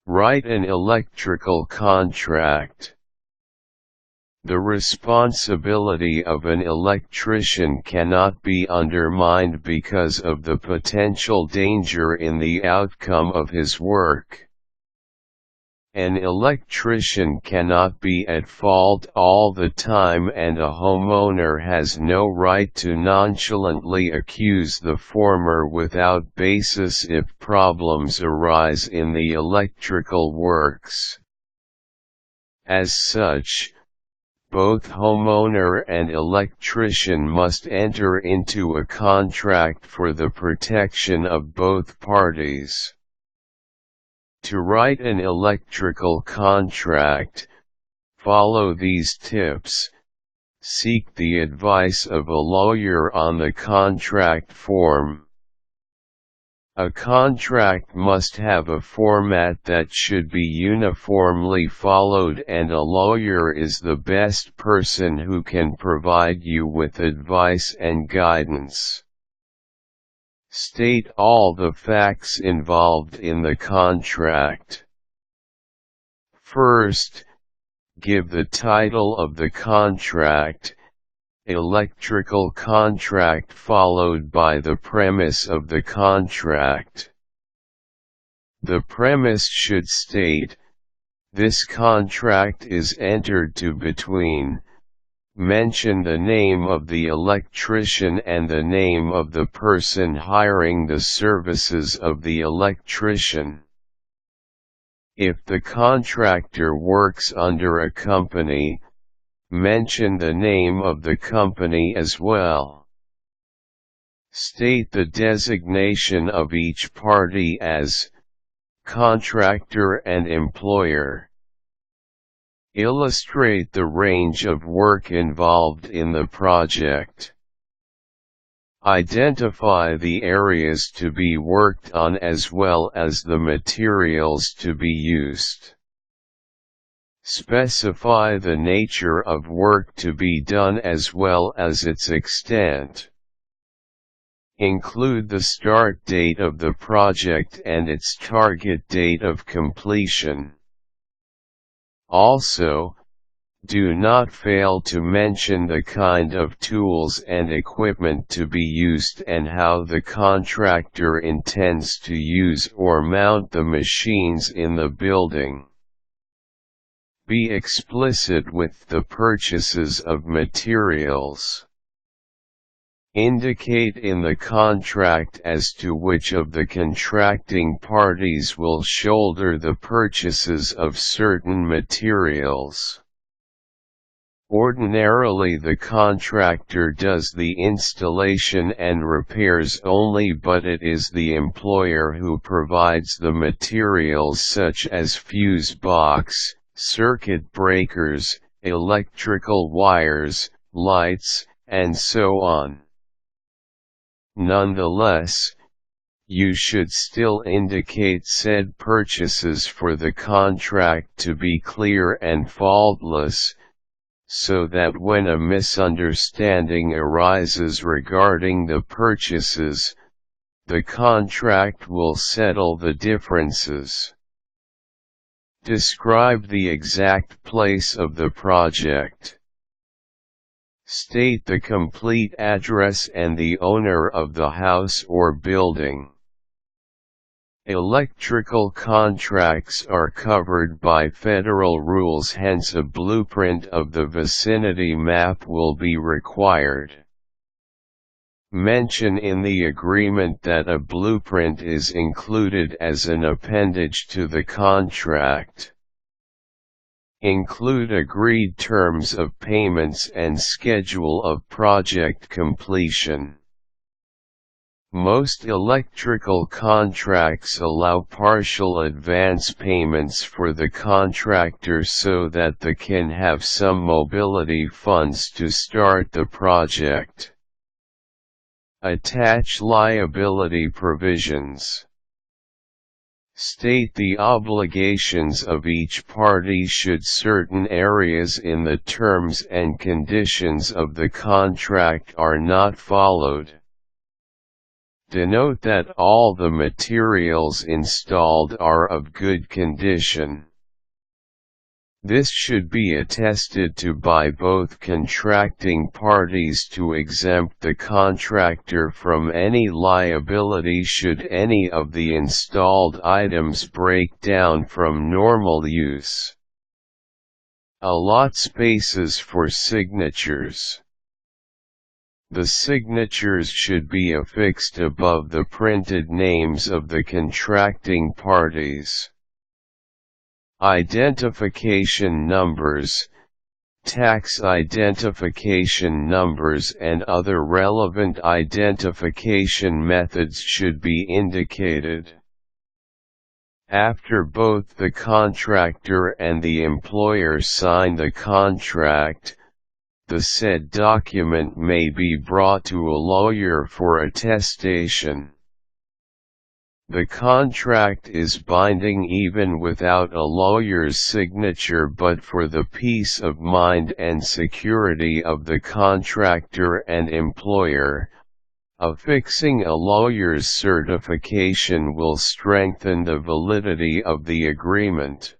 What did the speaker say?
Write an electrical contract. The responsibility of an electrician cannot be undermined because of the potential danger in the outcome of his work. An electrician cannot be at fault all the time, and a homeowner has no right to nonchalantly accuse the former without basis if problems arise in the electrical works. As such, both homeowner and electrician must enter into a contract for the protection of both parties. To write an electrical contract, follow these tips. Seek the advice of a lawyer on the contract form. A contract must have a format that should be uniformly followed, and a lawyer is the best person who can provide you with advice and guidance. State all the facts involved in the contract. First, give the title of the contract, electrical contract, followed by the premise of the contract. The premise should state, "This contract is entered to between." Mention the name of the electrician and the name of the person hiring the services of the electrician. If the contractor works under a company, mention the name of the company as well. State the designation of each party as contractor and employer. Illustrate the range of work involved in the project. Identify the areas to be worked on as well as the materials to be used. Specify the nature of work to be done as well as its extent. Include the start date of the project and its target date of completion. Also, do not fail to mention the kind of tools and equipment to be used and how the contractor intends to use or mount the machines in the building. Be explicit with the purchases of materials. Indicate in the contract as to which of the contracting parties will shoulder the purchases of certain materials. Ordinarily, the contractor does the installation and repairs only, but it is the employer who provides the materials such as fuse box, circuit breakers, electrical wires, lights, and so on. Nonetheless, you should still indicate said purchases for the contract to be clear and faultless, so that when a misunderstanding arises regarding the purchases, the contract will settle the differences. Describe the exact place of the project. State the complete address and the owner of the house or building. Electrical contracts are covered by federal rules, hence a blueprint of the vicinity map will be required. Mention in the agreement that a blueprint is included as an appendage to the contract. Include agreed terms of payments and schedule of project completion. Most electrical contracts allow partial advance payments for the contractor so that they can have some mobility funds to start the project. Attach liability provisions. State the obligations of each party should certain areas in the terms and conditions of the contract are not followed. Denote that all the materials installed are of good condition. This should be attested to by both contracting parties to exempt the contractor from any liability should any of the installed items break down from normal use. Allot spaces for signatures. The signatures should be affixed above the printed names of the contracting parties. Identification numbers, tax identification numbers and other relevant identification methods should be indicated. After both the contractor and the employer sign the contract, the said document may be brought to a lawyer for attestation. The contract is binding even without a lawyer's signature, but for the peace of mind and security of the contractor and employer, affixing a lawyer's certification will strengthen the validity of the agreement.